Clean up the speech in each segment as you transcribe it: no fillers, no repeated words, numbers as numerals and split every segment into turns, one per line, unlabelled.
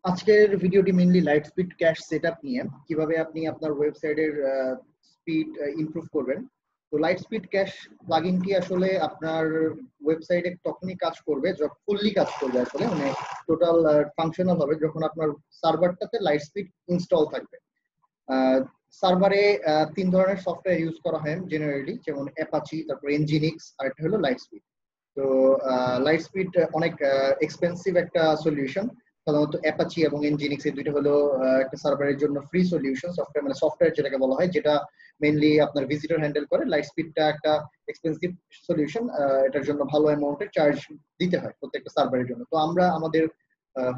আজকের ভিডিওটি mainly light speed cash setup নিয়ে কিভাবে আপনি আপনার ওয়েবসাইটের স্পিড ইমপ্রুভ করবেন। তো লাইট স্পিড ক্যাশ প্লাগইনটি আসলে আপনার ওয়েবসাইটে তখনই কাজ করবে যখন ফুললি কাজ করবে, আসলে মানে টোটাল ফাংশনাল হবে যখন আপনার সার্ভারটাতে লাইট স্পিড ইনস্টল থাকবে। সার্ভারে তিন ধরনের সফটওয়্যার ইউজ করা হয় জেনারেলি, যেমন অ্যাপাচি, তারপর এনজিনিক্স, আর একটা হলো লাইট স্পিড। তো লাইট স্পিড অনেক এক্সপেন্সিভ একটা সলিউশন। সাধারণত অ্যাপাচি এবং এনজিনিক্স এই দুইটা হলো একটা সার্ভারের জন্য ফ্রি সলিউশন সফটওয়্যার, মানে সফটওয়্যার যেটাকে বলা হয়, যেটা মেইনলি আপনার ভিজিটর হ্যান্ডেল করে। লাইট স্পিডটা একটা এক্সপেন্সিভ সলিউশন, এটার জন্য ভালো অ্যামাউন্টের চার্জ দিতে হয় প্রত্যেকটা সার্ভারের জন্য। তো আমরা আমাদের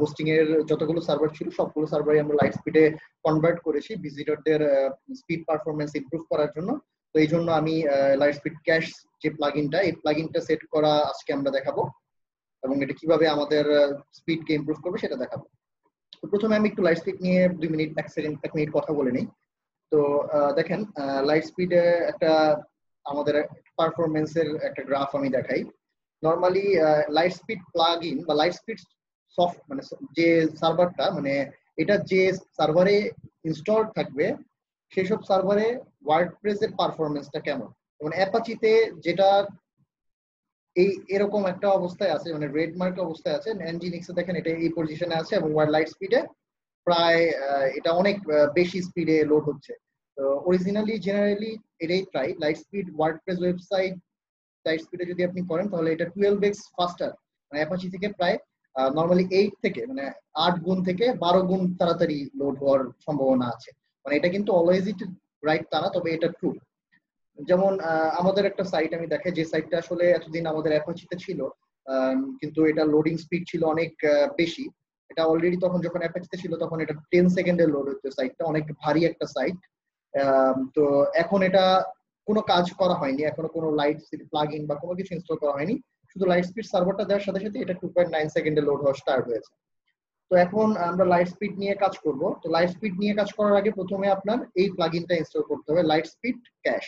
হোস্টিং এর যতগুলো সার্ভার ছিল সবগুলো সার্ভারই আমরা লাইট স্পিডে কনভার্ট করেছি ভিজিটরদের স্পিড পারফরমেন্স ইমপ্রুভ করার জন্য। তো এই জন্য আমি লাইট স্পিড ক্যাশ যে প্লাগইনটা, এই প্লাগইনটা সেট করা আজকে আমরা দেখাবো, এবং এটা কিভাবে আমাদের স্পিডকে ইমপ্রুভ করবে সেটা দেখাবো। তো প্রথমে আমি একটু লাইট স্পিড নিয়ে 1 মিনিট কথা বলে নিই। তো দেখেন, লাইট স্পিডে একটা আমাদের পারফরমেন্সের একটা গ্রাফ আমি দেখাই। নর্মালি লাইট স্পিড প্লাগইন বা লাইট স্পিড সফট মানে যে সার্ভারটা, মানে এটা যে সার্ভারে ইনস্টল থাকবে সেসব সার্ভারে ওয়ার্ডপ্রেসের পারফরমেন্সটা কেমন। মানে অ্যাপাচিতে যেটা এরকম একটা অবস্থায় আছে, মানে রেড মার্ক অবস্থায় আছে, এনজিনিক্সে দেখেন এটা এই পজিশনে আছে, এবং লাইট স্পিডে প্রায় এটা অনেক বেশি স্পিডে লোড হচ্ছে। তো অরিজিনালি জেনারেলি এটাই try light speed WordPress website light স্পিডে যদি আপনি করেন তাহলে এটা 12x ফাস্টার, মানে অ্যাপাচি থেকে প্রায় নর্মালি 8 থেকে মানে 8 গুণ থেকে 12 গুণ তাড়াতাড়ি লোড হওয়ার সম্ভাবনা আছে। মানে এটা কিন্তু অলওয়েজ ইট রাইট তা না, তবে এটা ট্রু। যেমন আমাদের একটা সাইট আমি দেখাই, যে সাইটটা আসলে এতদিন আমাদের অ্যাপাচিতে ছিল, কিন্তু এটা লোডিং স্পিড ছিল অনেক বেশি। এটা অলরেডি তখন যখন অ্যাপাচিতে ছিল তখন এটা 10 সেকেন্ডে লোড হতো। সাইটটা অনেক ভারী একটা সাইট। তো এখন এটা কোনো কাজ করা হয়নি, এখনো কোনো লাইট স্পিড প্লাগইন বা কোনো কিছু ইনস্টল করা হয়নি। শুধু লাইট স্পিড সার্ভারটা দেওয়ার সাথে সাথে এটা 2.9 সেকেন্ডে লোড হওয়া স্টার্ট হয়েছে। তো এখন আমরা লাইট স্পিড নিয়ে কাজ করব। তো লাইট স্পিড নিয়ে কাজ করার আগে প্রথমে আপনার এই প্লাগইনটা ইনস্টল করতে হবে, লাইট স্পিড ক্যাশ।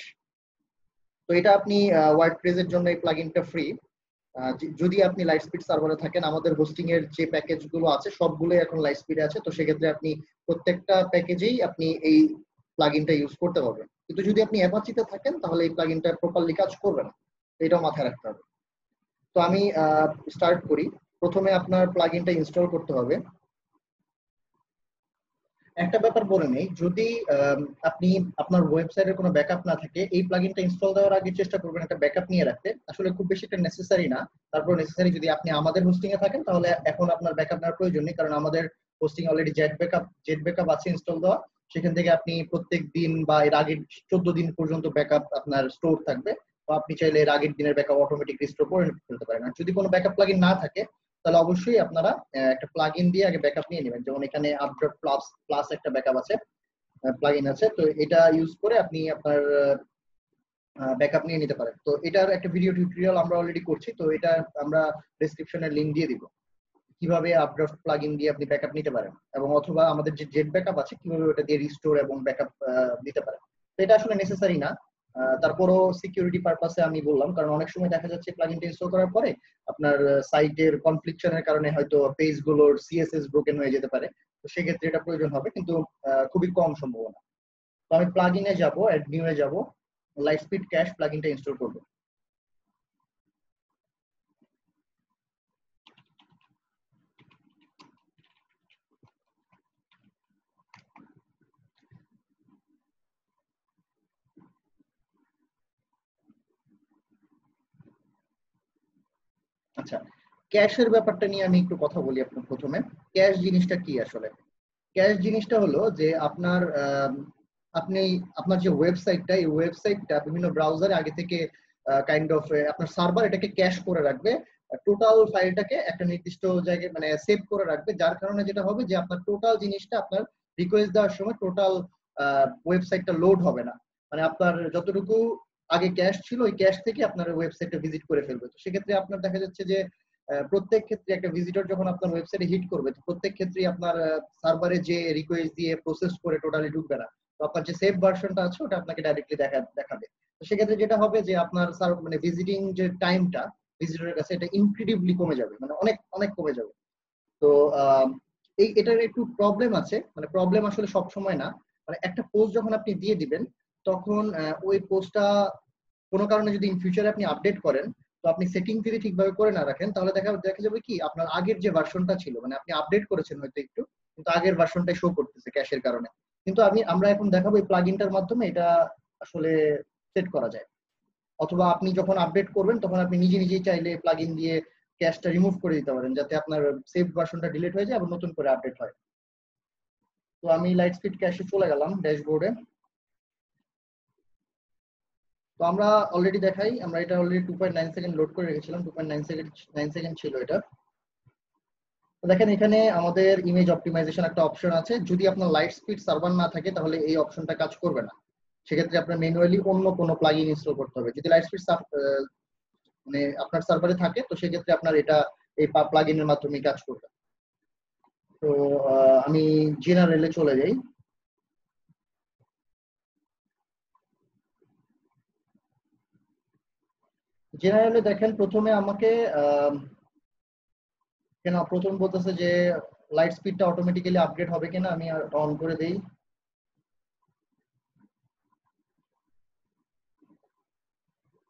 তো এটা আপনি ওয়ার্ডপ্রেসের জন্য এই প্লাগইনটা ফ্রি। যদি আপনি লাইট স্পিড সার্ভারে থাকেন, আমাদের হোস্টিং এর যে প্যাকেজ গুলো আছে সবগুলোই এখন লাইট স্পিডে আছে। তো সেক্ষেত্রে আপনি প্রত্যেকটা প্যাকেজেই আপনি এই প্লাগইনটা ইউজ করতে পারবেন। কিন্তু যদি আপনি অ্যাপাচিতে থাকেন তাহলে এই প্লাগইনটা প্রপারলি কাজ করবে না, এটাও মাথায় রাখতে হবে। তো আমি স্টার্ট করি। প্রথমে আপনার প্লাগইনটা ইনস্টল করতে হবে। একটা ব্যাপার বলে নেই, যদি আপনি আপনার ওয়েবসাইটের কোনো ব্যাকআপ না থাকে, এই প্লাগইনটা ইনস্টল দেওয়ার আগে চেষ্টা করবেন একটা ব্যাকআপ নিয়ে রাখতে। আসলে খুব বেশি একটা নেসেসারি না, তারপর নেসেসারি যদি আপনি আমাদের হোস্টিং এ থাকেন তাহলে এখন আপনার ব্যাকআপ নেওয়ার প্রয়োজন নেই, কারণ আমাদের হোস্টিং অলরেডি জেট ব্যাকআপ আছে ইনস্টল দেওয়া। সেখান থেকে আপনি প্রত্যেক দিন বা এর আগের 14 দিন পর্যন্ত ব্যাকআপ আপনার স্টোর থাকবে। তো আপনি চাইলে এর আগের দিনের ব্যাকআপ অটোমেটিক রিস্টোর করে ফেলতে পারেন। আর যদি কোনো ব্যাকআপ প্লাগইন না থাকে তাহলে অবশ্যই আপনারা একটা প্লাগইন দিয়ে আগে ব্যাকআপ নিয়ে নেবেন। যেমন এখানে আপডেট প্লাস প্লাস একটা ব্যাকআপ আছে, প্লাগইন আছে। তো এটা ইউজ করে আপনি আপনার ব্যাকআপ নিয়ে নিতে পারেন। তো এটার একটা ভিডিও টিউটোরিয়াল আমরা অলরেডি করছি, তো এটা আমরা ডেসক্রিপশনে লিংক দিয়ে দিব কিভাবে আপডেট প্লাগইন দিয়ে আপনি ব্যাকআপ নিতে পারেন, এবং অথবা আমাদের যে জেট ব্যাকআপ আছে কিভাবে ওটা দিয়ে রিস্টোর এবং ব্যাকআপ দিতে পারেন। তো এটা আসলে নেসেসারি না, তারপরও সিকিউরিটি পারপাসে আমি বললাম, কারণ অনেক সময় দেখা যাচ্ছে প্লাগইনটা ইনস্টল করার পরে আপনার সাইটের কনফ্লিকশনের কারণে হয়তো পেজ গুলোর সিএসএস ব্রোকেন হয়ে যেতে পারে। তো সেক্ষেত্রে এটা প্রয়োজন হবে, কিন্তু খুবই কম সম্ভাবনা। তো আমি প্লাগইনে যাব, অ্যাড নিউ এ যাব, লাইট স্পিড ক্যাশ প্লাগইনটা ইনস্টল করব। আচ্ছা, ক্যাশের ব্যাপারটা নিয়ে আমি একটু কথা বলি আপনার প্রথমে। ক্যাশ জিনিসটা কি আসলে? ক্যাশ জিনিসটা হলো যে আপনার আপনি আপনার যে ওয়েবসাইটটা, এই ওয়েবসাইটটা বিভিন্ন ব্রাউজারে আগে থেকে কাইন্ড অফ আপনার সার্ভার এটাকে ক্যাশ করে রাখবে, টোটাল ফাইলটাকে একটা নির্দিষ্ট জায়গায় মানে সেভ করে রাখবে। যার কারণে যেটা হবে যে আপনার টোটাল জিনিসটা আপনার রিকোয়েস্ট দেওয়ার সময় টোটাল ওয়েবসাইটটা লোড হবে না। মানে আপনার যতটুকু আগে ক্যাশ ছিল ওই ক্যাশ থেকে আপনার ওয়েবসাইটটা ভিজিট করে ফেলবে। তো সেক্ষেত্রে আপনার দেখা যাচ্ছে যে প্রত্যেক ক্ষেত্রে একটা ভিজিটর যখন আপনার ওয়েবসাইটে হিট করবে, তো প্রত্যেক ক্ষেত্রেই আপনার সার্ভারে যে রিকোয়েস্ট দিয়ে প্রসেস করে টোটালি ঢুকবে না। তো আপনার যে সেভ ভার্সনটা আছে ওটা আপনাকে ডাইরেক্টলি দেখাবে। তো সেক্ষেত্রে যেটা হবে যে আপনার মানে ভিজিটিং যে টাইমটা ভিজিটরের কাছে এটা ইনক্রেডিবলি কমে যাবে, মানে অনেক অনেক কমে যাবে। তো এটার একটু প্রবলেম আছে, মানে প্রবলেম আসলে সব সময় না, মানে একটা পোস্ট যখন আপনি দিয়ে দিবেন তখন ওই পোস্টটা কোনো কারণে যদি ইন ফিউচারে আপনি আপডেট করেন, তো আপনি সেটিং যদি ঠিকভাবে করে না রাখেন তাহলে দেখা যাবে কি আপনার আগের যে ভার্সনটা ছিল, মানে আপনি আপডেট করেছেন হয়তো একটু, কিন্তু আগের ভার্সনটাই শো করতেছে ক্যাশের কারণে। কিন্তু আমরা এখন দেখাবো এই প্লাগইনটার মাধ্যমে এটা আসলে সেট করা যায়। অথবা আপনি যখন আপডেট করবেন তখন আপনি নিজে নিজেই চাইলে প্লাগইন দিয়ে ক্যাশটা রিমুভ করে দিতে পারেন, যাতে আপনার সেভ ভার্সনটা ডিলিট হয়ে যায় আবার নতুন করে আপডেট হয়। তো আমি লাইট স্পিড ক্যাশে চলে গেলাম ড্যাশবোর্ডে। তো আমরা অলরেডি দেখাই, আমরা এটা অলরেডি 2.9 সেকেন্ড লোড করে রেখেছিলাম, 2.9 সেকেন্ড ছিল এটা। তো দেখেন এখানে আমাদের ইমেজ অপটিমাইজেশন একটা অপশন আছে। যদি আপনার লাইট স্পিড সার্ভার না থাকে তাহলে এই অপশনটা কাজ করবে না, সেক্ষেত্রে আপনার ম্যানুয়ালি অন্য কোনো প্লাগইন ইনস্টল করতে হবে। যদি লাইট স্পিড মানে আপনার সার্ভারে থাকে তো সেক্ষেত্রে আপনার এটা এই প্লাগইনের মাধ্যমে কাজ করবে। তো আমি জেনারেলে চলে যাই। জেনারেলে দেখেন প্রথমে আমাকে কেন প্রথম বলতেছে যে লাইট স্পিডটা অটোমেটিক্যালি আপডেট হবে কিনা, আমি অন করে দেই।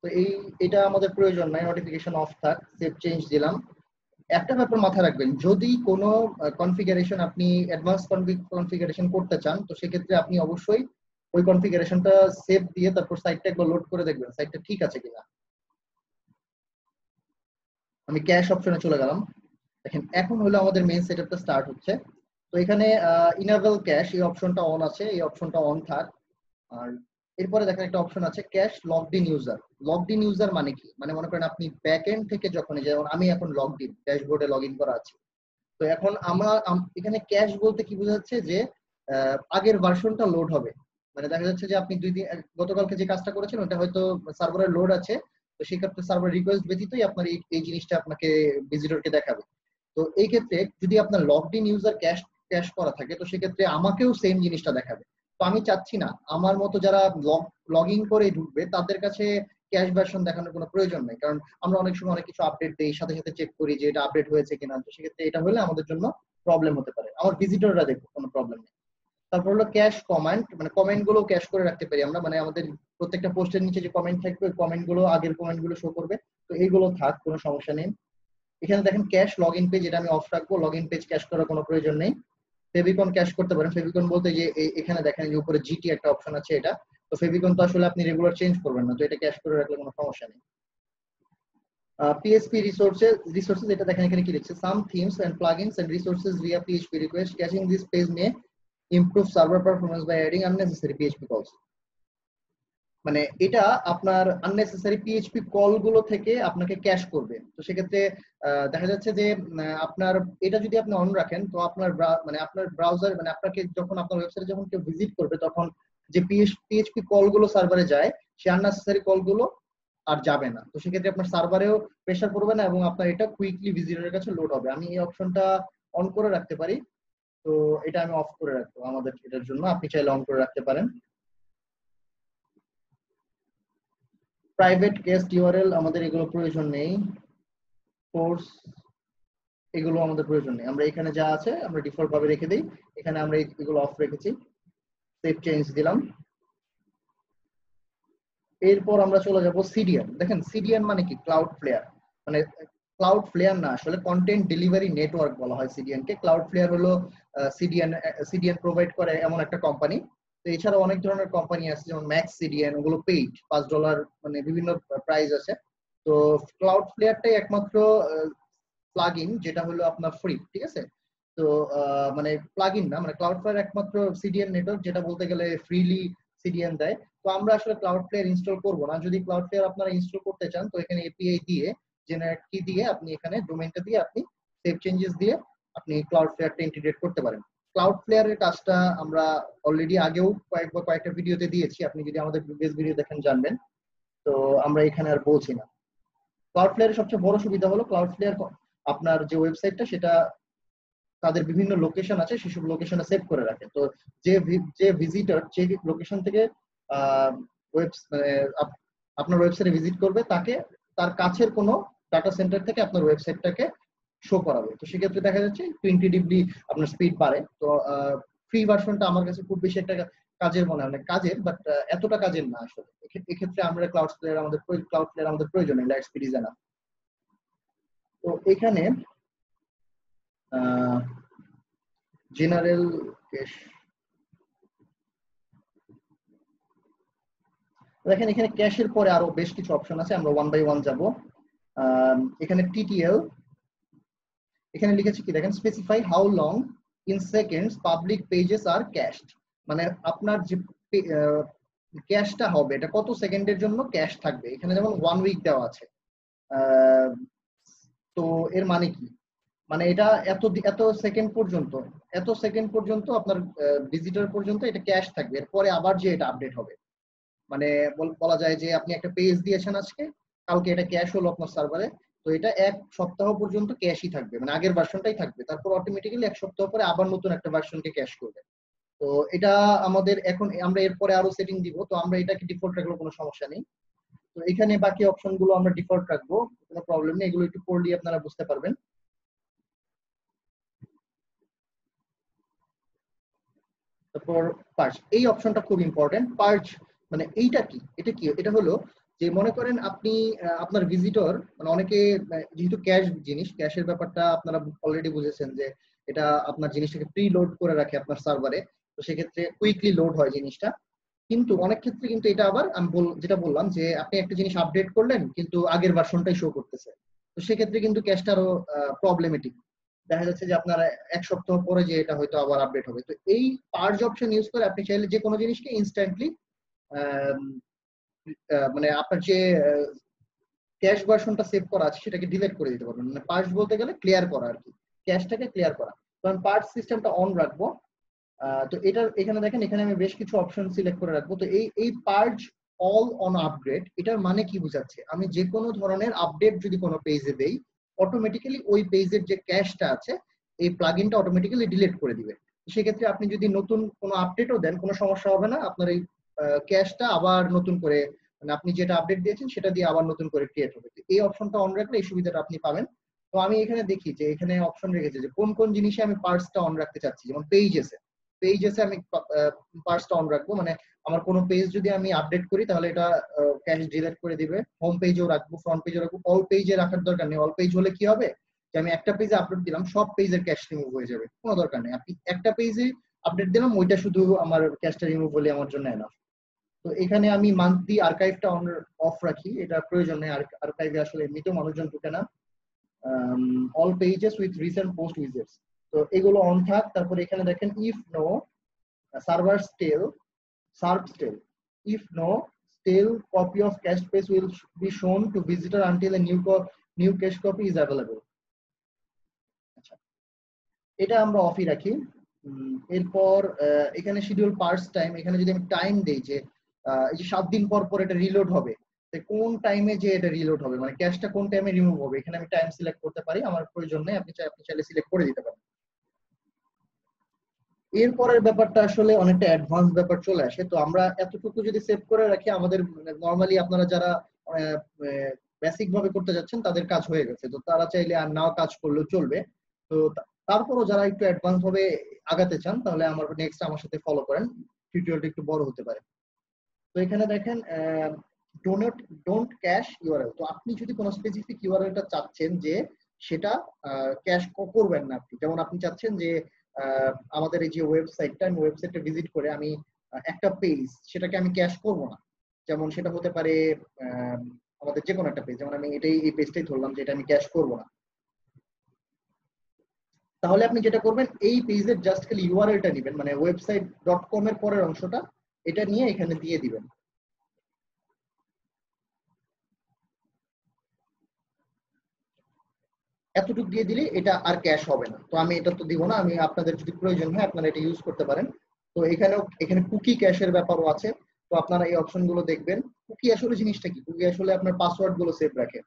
তো এটা আমাদের প্রয়োজন নাই, নোটিফিকেশন অফ থাক, সেভ চেঞ্জ দিলাম। একটা ব্যাপার মাথায় রাখবেন, যদি কোনো কনফিগারেশন আপনি অ্যাডভান্স কনফিগারেশন করতে চান তো সেক্ষেত্রে আপনি অবশ্যই ওই কনফিগারেশনটা সেভ দিয়ে তারপর সাইটটা একবার লোড করে দেখবেন সাইটটা ঠিক আছে কিনা। আমি ক্যাশ অপশনে চলে গেলাম। দেখেন এখন হলো আমাদের মেইন সেটআপটা স্টার্ট হচ্ছে। তো এখানে ইনেবল ক্যাশ এই অপশনটা অন আছে, এই অপশনটা অন থাক। আর এরপরে দেখেন একটা অপশন আছে cash logged in user. Logged in user মানে কি, মানে মনে করেন আপনি ব্যাক এন্ড থেকে যখন, যেমন আমি এখন লগড ইন ড্যাশবোর্ডে লগ ইন করা আছে, তো এখন আমরা এখানে ক্যাশ বলতে কি বোঝাচ্ছে যে আগের ভার্সনটা লোড হবে। মানে দেখা যাচ্ছে যে আপনি গতকালকে যে কাজটা করেছেন ওটা হয়তো সার্ভারে লোড আছে, তো সেই ক্ষেত্রে সার্ভার রিকোয়েস্ট ব্যতীতই আপনার এই জিনিসটা আপনাকে ভিজিটরকে দেখাবে। তো এই ক্ষেত্রে যদি আপনার logged in user cash cash করা থাকে তো সেক্ষেত্রে আমাকেও সেম জিনিসটা দেখাবে। তো আমি চাচ্ছি না আমার মতো যারা লগ ইন করে ঢুকবে তাদের কাছে ক্যাশ ভার্সন দেখানোর কোনো প্রয়োজন নেই, কারণ আমরা অনেক সময় অনেক কিছু আপডেট দেই, সাথে সাথে চেক করি যে এটা আপডেট হয়েছে কিনা। তো সেক্ষেত্রে এটা হলে আমাদের জন্য প্রবলেম হতে পারে, আমার ভিজিটররা দেখবে কোনো প্রবলেম নেই। তারপর হলো ক্যাশ কমেন্ট, মানে কমেন্ট গুলো ক্যাশ করে রাখতে পারি আমরা, মানে আমাদের প্রত্যেকটা পোস্টের নিচে যে কমেন্ট থাকবে ওই কমেন্ট গুলো আগের কমেন্ট গুলো শো করবে। তো এইগুলো থাক, কোনো সমস্যা নেই। এখানে দেখেন ক্যাশ লগ ইন পেজ, এটা আমি অফ রাখবো, লগ ইন পেজ ক্যাশ করার কোনো প্রয়োজন নেই। ফেভিকন ক্যাশ করতে পারেন। ফেভিকন বলতে যে এখানে দেখেন যে উপরে জিটি একটা অপশন আছে এটা, তো ফেভিকন তো আসলে আপনি রেগুলার চেঞ্জ করবেন না, তো এটা ক্যাশ করে রাখলে কোনো সমস্যা নেই। PHP resources এটা দেখেন এখানে কি লিখছে, some themes and plugins and resources via PHP request, caching this page may improve server performance by adding unnecessary PHP calls। মানে এটা আপনার আননেসেসারি পিএইচপি কল গুলো থেকে আপনাকে ক্যাশ করবে। তো সেক্ষেত্রে দেখা যাচ্ছে যে আপনার এটা যদি আপনি অন রাখেন তো আপনার মানে আপনার ব্রাউজার, মানে আপনাকে যখন আপনার ওয়েবসাইটে যখন কেউ ভিজিট করবে তখন যে পিএইচপি কল গুলো সার্ভারে যায় সে আননেসেসারি কল গুলো আর যাবে না। তো সেক্ষেত্রে আপনার সার্ভারেও প্রেসার পড়বে না এবং আপনার এটা কুইকলি ভিজিটরের কাছে লোড হবে। আমি এই অপশনটা অন করে রাখতে পারি, তো এটা আমি অফ করে রাখবো আমাদের এটার জন্য, আপনি চাইলে অন করে রাখতে পারেন। প্রাইভেট গেস্ট ইউআরএল আমাদের এগুলো প্রয়োজন নেই। কোর্স এগুলো আমাদের প্রয়োজন নেই, আমরা এখানে যা আছে আমরা ডিফল্ট ভাবে রেখে দিই। এখানে আমরা এগুলো অফ রেখেছি, সেভ চেঞ্জ দিলাম। এরপর আমরা চলে যাব সিডিএন। দেখেন সিডিএন মানে কি, ক্লাউড ফ্লেয়ার। মানে ক্লাউড ফ্লেয়ার না, আসলে কন্টেন্ট ডেলিভারি নেটওয়ার্ক বলা হয় সিডিএন কে। ক্লাউড ফ্লেয়ার হলো সিডিএন প্রোভাইড করে এমন একটা কোম্পানি। তো এছাড়া অনেক ধরনের কোম্পানি আছে যেমন ম্যাক্স সিডিএন, ওগুলো পেইড, $5, মানে বিভিন্ন প্রাইস আছে। তো ক্লাউড ফ্লেয়ারটাই একমাত্র প্লাগইন যেটা হলো আপনার ফ্রি, ঠিক আছে। তো মানে প্লাগইন না, মানে ক্লাউড ফ্লেয়ার একমাত্র সিডিএন নেটওয়ার্ক যেটা বলতে গেলে ফ্রিলি সিডিএন দেয়। তো আমরা আসলে ক্লাউড ফ্লেয়ার ইনস্টল করব না। যদি ক্লাউড ফ্লেয়ার আপনারা ইনস্টল করতে চান তো এখানে এপিআই দিয়ে জেনারেট কি দিয়ে আপনি এখানে ডোমেইনটা দিয়ে আপনি সেভ চেঞ্জেস দিয়ে আপনি ক্লাউড ফ্লেয়ারটা ইন্টিগ্রেট করতে পারেন। ক্লাউড ফ্লেয়ারের কাজটা আমরা অলরেডি আগেও কয়েকটা ভিডিওতে দিয়েছি, আপনি যদি আমাদের প্রিভিয়াস ভিডিও দেখেন জানবেন। তো আমরা এখানে আর বলছি না। ক্লাউড ফ্লেয়ারের সবচেয়ে বড় সুবিধা হলো ক্লাউড ফ্লেয়ার আপনার যে ওয়েবসাইটটা সেটা তাদের বিভিন্ন লোকেশন আছে সেসব লোকেশনে সেভ করে রাখে। তো যে ভিজিটর যে লোকেশন থেকে আপনার ওয়েবসাইটে ভিজিট করবে তাকে তার কাছের কোনো ডাটা সেন্টার থেকে আপনার ওয়েবসাইটটাকে শো করাবে। তো সেক্ষেত্রে দেখা যাচ্ছে ইনক্রেডিবলি আপনার স্পিড বাড়ে। তো ফ্রি ভার্সনটা আমার কাছে খুব বেশি একটা কাজের মনে হয় না, কাজের, বাট এতটা কাজের না আসলে। এক্ষেত্রে আমরা ক্লাউড প্লেয়ার আমাদের প্রয়োজন নেই, লাইট স্পিড ইজ এনাফ। তো এখানে জেনারেল ক্যাশ, দেখেন এখানে ক্যাশের পরে আরো বেশ কিছু অপশন আছে, আমরা ওয়ান বাই ওয়ান যাব। এখানে টিটিএল, এখানে লিখেছে কি দেখেন, specify how long in seconds public pages are cached, মানে আপনার যে ক্যাশটা হবে এটা কত সেকেন্ডের জন্য ক্যাশ থাকবে। এখানে যেমন 1 উইক দেওয়া আছে। তো এর মানে কি, মানে এটা এত সেকেন্ড পর্যন্ত আপনার ভিজিটর পর্যন্ত এটা ক্যাশ থাকবে, এরপরে আবার যে এটা আপডেট হবে। মানে বলা যায় যে আপনি একটা পেজ দিয়েছেন আজকে, কালকে এটা ক্যাশ হলো আপনার সার্ভারে, তো এটা 1 সপ্তাহ পর্যন্ত ক্যাশই থাকবে, মানে আগের ভার্সনটাই থাকবে, তারপর অটোমেটিক্যালি 1 সপ্তাহ পরে আবার নতুন একটা ভার্সনকে ক্যাশ করবে। তো এটা আমাদের এখন, আমরা এরপরে আরো সেটিং দিব, তো আমরা এটাকে ডিফল্ট রাখলেও কোনো সমস্যা নেই। তো এখানে বাকি অপশন গুলো আমরা ডিফল্ট রাখবো, কোনো প্রবলেম নেই, এগুলো একটু পড়লে আপনারা বুঝতে পারবেন। তারপর পার্চ, এই অপশনটা খুব ইম্পর্টেন্ট। পার্চ মানে এইটা কি, এটা হলো যে মনে করেন আপনি আপনার ভিজিটর, মানে অনেকে যেহেতু ক্যাশ জিনিস, ক্যাশের ব্যাপারটা আপনারা অলরেডি বুঝেছেন যে এটা আপনার জিনিসটাকে প্রি লোড করে রাখে আপনার সার্ভারে, তো সেক্ষেত্রে কুইকলি লোড হয় জিনিসটা। কিন্তু অনেক ক্ষেত্রে কিন্তু এটা আবার আমি যেটা বললাম যে আপনি একটা জিনিস আপডেট করলেন কিন্তু আগের ভার্সনটাই শো করতেছে, তো সেক্ষেত্রে কিন্তু ক্যাশটা আরো প্রবলেমেটিক। দেখা যাচ্ছে যে আপনার 1 সপ্তাহ পরে যে এটা হয়তো আবার আপডেট হবে। তো এই পার্জ অপশন ইউজ করে আপনি চাইলে যে কোনো জিনিসকে ইনস্ট্যান্টলি মানে আপনার যে ক্যাশ ভার্সনটা সেভ করা আছে সেটাকে ডিলিট করে দিতে পারবেন, মানে পার্জ বলতে গেলে ক্লিয়ার করা আর কি, ক্যাশটাকে ক্লিয়ার করা। তো আমি পার্জ সিস্টেমটা অন রাখবো। তো এটা এখানে দেখেন, এখানে আমি বেশ কিছু অপশন সিলেক্ট করে রাখবো। তো এই পার্জ অল অন আপগ্রেড, এটার মানে কি বোঝাচ্ছে, আমি যে কোনো ধরনের আপডেট যদি কোনো পেজে দেই, অটোমেটিক্যালি ওই পেজের যে ক্যাশটা আছে এই প্লাগইনটা অটোমেটিক্যালি ডিলিট করে দিবে। সেক্ষেত্রে আপনি যদি নতুন কোনো আপডেটও দেন কোনো সমস্যা হবে না, আপনার এই ক্যাশটা আবার নতুন করে, মানে আপনি যেটা আপডেট দিয়েছেন সেটা দিয়ে আবার নতুন করে ক্রিয়েট হবে। এই অপশনটা অন রাখলে এই সুবিধাটা আপনি পাবেন। তো আমি এখানে দেখি যে এখানে অপশন রেখেছে যে কোন কোন জিনিসে আমি পার্সটা অন রাখতে চাচ্ছি। যেমন পেজেসে আমি পার্সটা অন রাখবো, মানে আমার কোনো পেজ যদি আমি আপডেট করি তাহলে এটা ক্যাশ ডিলিট করে দিবে। হোম পেজেও রাখবো, ফ্রন্ট পেজেও রাখবো, অল পেজে রাখার দরকার নেই। অল পেজ হলে কি হবে যে আমি একটা পেজে আপলোড দিলাম, সব পেজের ক্যাশ রিমুভ হয়ে যাবে, কোনো দরকার নেই। আপনি একটা পেজে আপডেট দিলাম, ওইটা শুধু আমার ক্যাশটা রিমুভ হলে আমার জন্য এনাফ। তো এখানে আমি মান্থলি আর্কাইভটা অফ রাখি, এটা প্রয়োজন নেই, আর্কাইভে আসলে এমনিতেও মানুষজন ঢুকে না। All pages with recent post widgets, তো এগুলো অন থাক। তারপরে এখানে দেখেন if no server serve stale, if no stale copy of cached page will be shown to visitor until a new cache copy is available। আচ্ছা, এটা আমরা অফই রাখি। এরপর এখানে শিডিউল পার্স টাইম, এখানে যদি আমি টাইম দেই যে এই যে 7 দিন পর পর এটা রিলোড হবে, কোন টাইমে যে এটা রিলোড হবে, মানে ক্যাশটা কোন টাইমে রিমুভ হবে, এখানে আমি টাইম সিলেক্ট করতে পারি, আমার প্রয়োজন নেই, আপনি চাইলে সিলেক্ট করে দিতে পারেন। এরপরের ব্যাপারটা আসলে অনেকটা অ্যাডভান্স ব্যাপার চলে আসে। তো আমরা এতটুকু যদি সেভ করে রাখি, আমাদের নর্মালি আপনারা যারা বেসিক ভাবে করতে যাচ্ছেন তাদের কাজ হয়ে গেছে, তো তারা চাইলে আর নাও কাজ করলেও চলবে। তো তারপরও যারা একটু অ্যাডভান্স ভাবে আগাতে চান তাহলে আমার নেক্সট আমার সাথে ফলো করেন, টিউটোরিয়ালটা একটু বড় হতে পারে। তো এখানে দেখেন ডোন্ট ক্যাশ ইউআরএল, তো আপনি যদি কোনো স্পেসিফিক ইউআরএলটা চাচ্ছেন যে সেটা ক্যাশ করবেন না, আপনি যেমন আপনি চাচ্ছেন যে আমাদের এই যে ওয়েবসাইটটা, আমি ওয়েবসাইটটা ভিজিট করে আমি একটা পেজ সেটাকে আমি ক্যাশ করব না, যেমন সেটা হতে পারে আমাদের যে কোনো একটা পেজ, যেমন আমি এই পেজটাই ধরলাম যে এটা আমি ক্যাশ করব না, তাহলে আপনি যেটা করবেন এই পেজের জাস্ট খালি ইউআরএলটা নেবেন, মানে website.com এর পরের অংশটা এটা নিয়ে এখানে দিয়ে দিবেন। এতটুকু দিয়ে দিলে এটা আর ক্যাশ হবে না। তো আমি এটা তো দিব না, আমি আপনাদের যদি প্রয়োজন হয় আপনারা এটা ইউজ করতে পারেন। তো এখানে কুকি ক্যাশের ব্যাপারও আছে, তো আপনারা এই অপশন গুলো দেখবেন। কুকি আসলে জিনিসটা কি, কুকি আসলে আপনার পাসওয়ার্ড গুলো সেভ রাখে।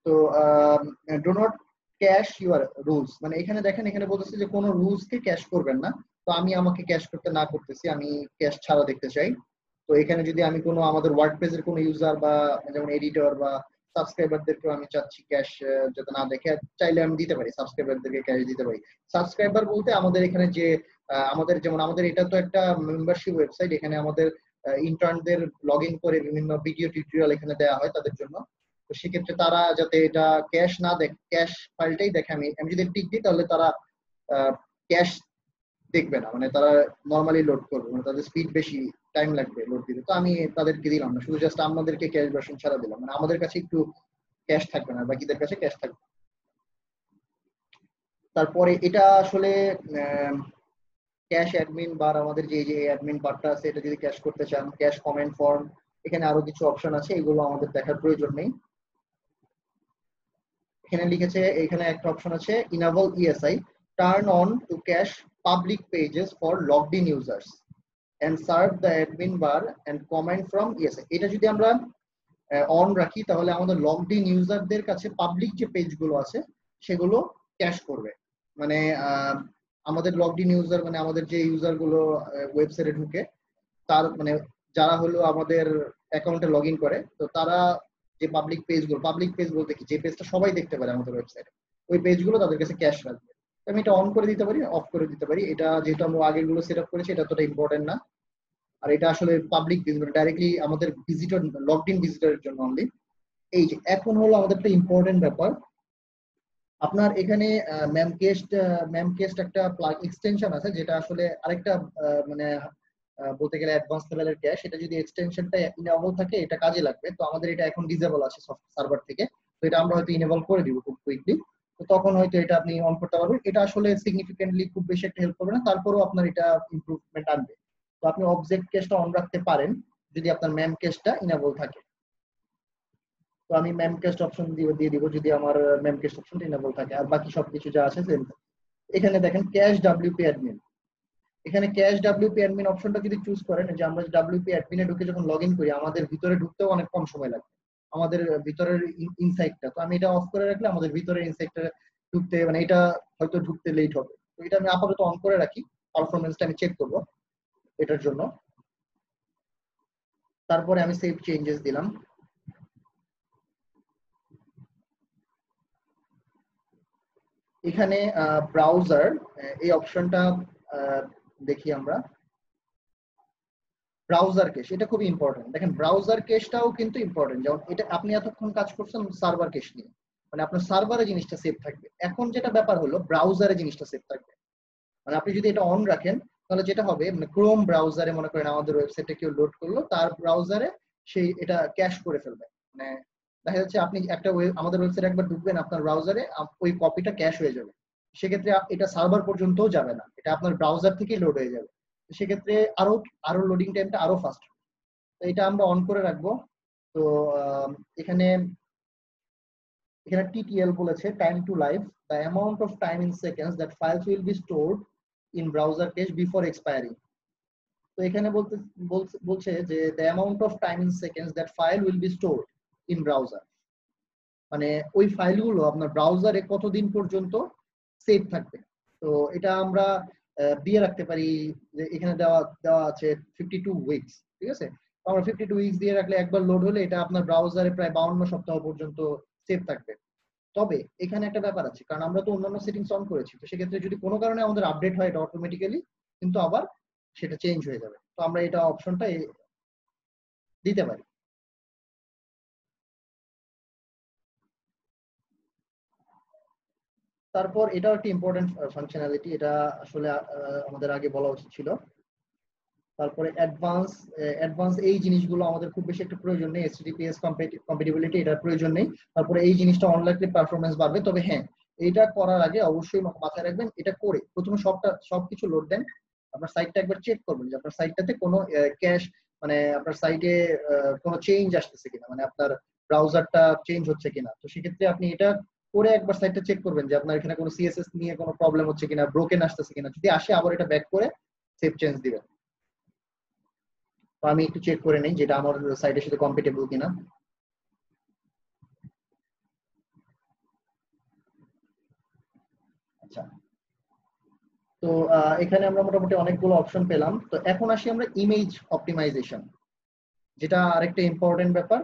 তো do not cache your rules, মানে এখানে দেখেন এখানে বলতেছে যে কোনো রুলস কে ক্যাশ করবেন না। তো আমাকে ক্যাশ করতে না করতেছি, আমি ক্যাশ ছাড়া দেখতে চাই। তো এখানে যদি আমি কোনো আমাদের ওয়ার্ডপ্রেসের কোনো ইউজার বা যেমন এডিটর বা সাবস্ক্রাইবারদেরকেও আমি চাচ্ছি ক্যাশ যাতে না দেখে, চাইলে আমি দিতে পারি সাবস্ক্রাইবারদেরকে ক্যাশ দিতে পারি। সাবস্ক্রাইবার বলতে আমাদের এখানে যে আমাদের যেমন আমাদের এটা তো একটা মেম্বারশিপ ওয়েবসাইট, এখানে আমাদের ইন্টার্নদের লগ ইন করে বিভিন্ন ভিডিও টিউটোরিয়াল এখানে দেওয়া হয় তাদের জন্য। তো সেক্ষেত্রে তারা যাতে এটা ক্যাশ না দেখে, ক্যাশ ফাইলটাই দেখে, আমি যদি টিক দিই তাহলে তারা ক্যাশ দেখবে না, মানে তারা নর্মালি লোড করবে, মানে তাদের স্পিড বেশি, টাইম লাগবে লোড দিতে। তো আমি তাদেরকে দিলাম না, শুধু জাস্ট আমাদেরকে ক্যাশ ভার্সন ছাড়া দিলাম, মানে আমাদের কাছে একটু ক্যাশ থাকবে না, বাকিদের কাছে ক্যাশ থাকবে। তারপরে এটা আসলে ক্যাশ অ্যাডমিন বার, আমাদের যে যে অ্যাডমিন বারটা আছে এটা যদি ক্যাশ করতে চান, ক্যাশ কমেন্ট ফর্ম, এখানে আরো কিছু অপশন আছে, এগুলো আমাদের দেখার প্রয়োজন নেই। এখানে লিখেছে, এখানে একটা অপশন আছে enable ESI, turn on to cache public pages for logged in users and serve the admin bar and comment from ESI. এটা যদি আমরা অন রাখি তাহলে আমাদের লগড ইন ইউজারদের কাছে পাবলিক যে পেজগুলো আছে সেগুলো ক্যাশ করবে। মানে আমাদের লগড ইন ইউজার মানে আমাদের যে ইউজার গুলো ওয়েবসাইটে ঢুকে, তার মানে যারা হলো আমাদের অ্যাকাউন্টে লগ ইন করে, তো তারা যে পাবলিক পেজগুলো, পাবলিক পেজ বলতে কি, যে পেজটা সবাই দেখতে পারে আমাদের ওয়েবসাইটে, ওই পেজগুলো তাদের কাছে ক্যাশ রাখবে। আমি এটা অন করে দিতে পারি, অফ করে দিতে পারি, এটা যেহেতু আমরা আগের গুলো সেট আপ করেছি এটা ততটা ইম্পর্টেন্ট না। আর এটা আসলে পাবলিক পেজ, মানে ডাইরেক্টলি আমাদের ভিজিটর, লগড ইন ভিজিটরের জন্য অনলি। এই যে এখন হলো আমাদের একটা ইম্পর্টেন্ট ব্যাপার, আপনার এখানে ম্যামকেস্ট একটা প্লাগ এক্সটেনশন আছে, যেটা আসলে আরেকটা মানে বলতে গেলে অ্যাডভান্স লেভেলের ক্যাশ। এটা যদি এক্সটেনশনটা ইনেবল থাকে এটা কাজে লাগবে, তো আমাদের এটা এখন ডিসেবল আছে সার্ভার থেকে, তো এটা আমরা হয়তো ইনেবল করে দিব খুব কুইকলি। তো তখন হয়তো এটা আপনি অন করতে পারবেন। এটা আসলে সিগনিফিকেন্টলি খুব বেশি একটা হেল্প করবে না, তারপরেও আপনার এটা ইমপ্রুভমেন্ট আনবে। তো আপনি অবজেক্ট কেসটা অন রাখতে পারেন যদি আপনার ম্যাম কেসটা ইনেবল থাকে। তো আমি ম্যাম কেস্ট অপশন দিয়ে দিব যদি আমার ম্যাম কেস্ট অপশনটা ইনেবল থাকে, আর বাকি সবকিছু যা আছে সেম। এখানে দেখেন ক্যাশ ডাব্লিউপি অ্যাডমিন, এখানে ক্যাশ ডাব্লিউপি অ্যাডমিন অপশনটা যদি চুজ করেন, যে আমরা ডাব্লিউপি অ্যাডমিনে ঢুকে যখন লগ ইন করি আমাদের ভিতরে ঢুকতেও অনেক কম সময় লাগে, আমাদের ভিতরের ইনসাইটটা, তো আমি এটা অফ করে রাখলে আমাদের ভিতরের ইনসাইটটা ঢুকতে, মানে এটা হয়তো ঢুকতে লেট হবে, তো এটা আমি আপাতত অন করে রাখি, পারফরমেন্সটা আমি চেক করব এটার জন্য। তারপরে আমি সেভ চেঞ্জেস দিলাম। এখানে ব্রাউজার, এই অপশনটা দেখি আমরা, ব্রাউজার কেশ এটা খুবই ইম্পর্টেন্ট। দেখেন ব্রাউজার কেশটাও কিন্তু ইম্পর্টেন্ট, যেমন এটা আপনি এতক্ষণ কাজ করছেন সার্ভার কেশ নিয়ে, মানে আপনার সার্ভারে জিনিসটা সেভ থাকবে। এখন যেটা ব্যাপার হলো ব্রাউজারে জিনিসটা সেভ থাকবে, মানে আপনি যদি এটা অন রাখেন তাহলে যেটা হবে, মানে ক্রোম ব্রাউজারে মনে করেন আমাদের ওয়েবসাইটে কেউ লোড করলো, তার ব্রাউজারে সেই এটা ক্যাশ করে ফেলবে। মানে দেখা যাচ্ছে আপনি একটা আমাদের ওয়েবসাইটে একবার ঢুকবেন আপনার ব্রাউজারে, ওই কপিটা ক্যাশ হয়ে যাবে, সেক্ষেত্রে এটা সার্ভার পর্যন্তও যাবে না, এটা আপনার ব্রাউজার থেকেই লোড হয়ে যাবে, সেক্ষেত্রে আরো আরো লোডিং টাইমটা আরো ফাস্ট। তো এটা আমরা অন করে রাখবো। তো এখানে এখানে টিটিএল বলেছে time to live, the amount of time in seconds that files will be stored in browser cash before expiring. তো এখানে বলছে যে the amount of time in seconds that file will be stored in browser, মানে ওই ফাইলগুলো আপনার ব্রাউজারে কতদিন পর্যন্ত সেভ থাকবে। তো এটা আমরা দিয়ে রাখতে পারি, যে এখানে দেওয়া দেওয়া আছে 52 উইকস, ঠিক আছে। আমরা 52 উইকস দিয়ে রাখলে একবার লোড হলে এটা আপনার ব্রাউজারে প্রায় 52 সপ্তাহ পর্যন্ত সেভ থাকবে। তবে এখানে একটা ব্যাপার আছে, কারণ আমরা তো অন্যান্য সেটিংস অন করেছি, তো সেক্ষেত্রে যদি কোনো কারণে আমাদের আপডেট হয় এটা অটোমেটিক্যালি কিন্তু আবার সেটা চেঞ্জ হয়ে যাবে, তো আমরা এটা অপশনটা দিতে পারি। তারপর এটাও একটা ইম্পর্টেন্ট ফাংশনালিটি, এটা আসলে আমাদের আগে বলা উচিত ছিল। তারপরে অ্যাডভান্স অ্যাডভান্স এই জিনিসগুলো আমাদের খুব বেশি একটা প্রয়োজন নেই, এইচটিটিপিএস কম্প্যাটিবিলিটি এটার প্রয়োজন নেই। তারপরে এই জিনিসটা অনলাইনলি পারফরমেন্স বাড়বে, তবে হ্যাঁ এইটা করার আগে অবশ্যই মাথায় রাখবেন, এটা করে প্রথমে সবকিছু লোড দেন, আপনার সাইটটা একবার চেক করবেন যে আপনার সাইটটাতে কোনো ক্যাশ, মানে আপনার সাইটে কোনো চেঞ্জ আসতেছে কিনা, মানে আপনার ব্রাউজারটা চেঞ্জ হচ্ছে কিনা। তো সেক্ষেত্রে আপনি এটা করে একবার সাইটটা চেক করবেন যে আপনার এখানে কোনো সিএসএস নিয়ে কোনো প্রবলেম হচ্ছে কিনা, ব্রোকেন আসতেছে কিনা, যদি আসে আবার এটা ব্যাক করে সেভ চেঞ্জ দিবেন। তো আমি একটু চেক করে নেই যেটা আমার সাইটের সাথে কম্পিটেবল কিনা। আচ্ছা, তো এখানে আমরা মোটামুটি অনেকগুলো অপশন পেলাম। তো এখন আসি আমরা ইমেজ অপটিমাইজেশন, যেটা আরেকটা ইম্পর্টেন্ট ব্যাপার।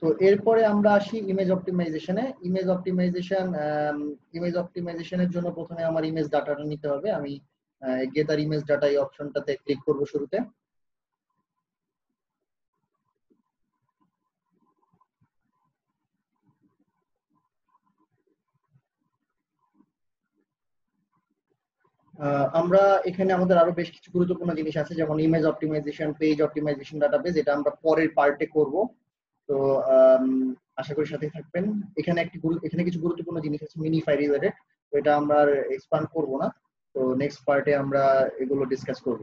তো এরপরে আমরা আসি ইমেজ অপটিমাইজেশনের জন্য প্রথমে আমার ইমেজ ডাটাটা নিতে হবে। আমি গেটার ইমেজ ডাটা এই অপশনটাতে ক্লিক করব শুরুতে। আমরা এখানে আমাদের আরো বেশ কিছু গুরুত্বপূর্ণ জিনিস আছে, যেমন image optimisation, page optimisation, database, এটা আমরা পরের পার্টে করব। তো আম, আশা করি সাথে থাকবেন। এখানে কিছু গুরুত্বপূর্ণ জিনিস আছে মিনিফাই রিলেটেড, তো এটা আমরা এক্সপান্ড করব না। তো নেক্সট পার্টে আমরা এগুলো ডিসকাস করব।